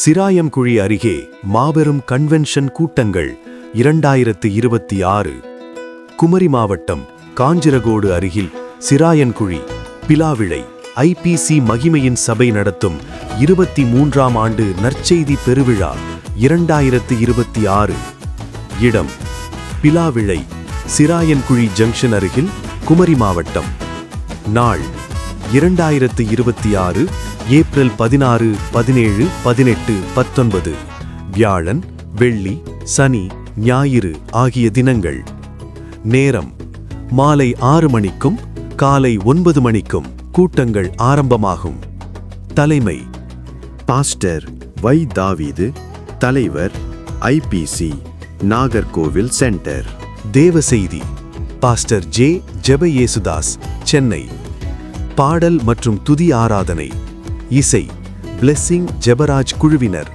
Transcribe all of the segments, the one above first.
சிராயம்குழி அருகே மாபெரும் கன்வென்ஷன் கூட்டங்கள் 2026. குமரி மாவட்டம் காஞ்சிரகோடு அருகில் சிராயன்குழி பிலாவிளை ஐபிசி மகிமையின் சபை நடத்தும் 23ஆம் ஆண்டு நற்செய்தி பெருவிழா 2026. இடம் பிலாவிளை சிராயன்குழி ஜங்ஷன் அருகில் குமரி மாவட்டம். நாள் 2026 ஏப்ரல் 16, 17, 18, 19. வியாழன், வெள்ளி, சனி, ஞாயிறு ஆகிய தினங்கள். நேரம் மாலை 6 மணிக்கும் காலை 9 மணிக்கும் கூட்டங்கள் ஆரம்பமாகும். தலைமை பாஸ்டர் வை. தாவீது, தலைவர் ஐபிசி நாகர்கோவில் சென்டர். தேவ செய்தி பாஸ்டர் ஜே. ஜெபயேசுதாஸ், சென்னை. பாடல் மற்றும் துதி ஆராதனை இசை பிளெஸ்ஸிங் ஜெபராஜ் குழுவினர்.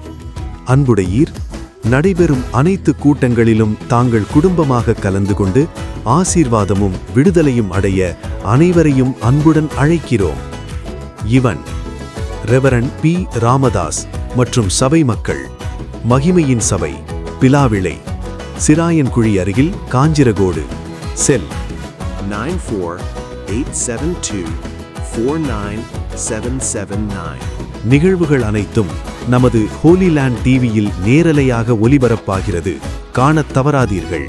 அன்புடையீர், நடைபெறும் அனைத்து கூட்டங்களிலும் தாங்கள் குடும்பமாக கலந்து கொண்டு ஆசீர்வாதமும் விடுதலையும் அடைய அனைவரையும் அன்புடன் அழைக்கிறோம். இவன் ரெவரண்ட் பி. ராமதாஸ் மற்றும் சபை மக்கள். மகிமையின் சபை, பிலாவிளை, சிராயன்குழி அருகில் காஞ்சிரகோடு. செல் 9487249779. நிகழ்வுகள் அனைத்தும் நமது ஹோலிலேண்ட் டிவியில் நேரலையாக ஒளிபரப்பாகிறது. காணத் தவறாதீர்கள்.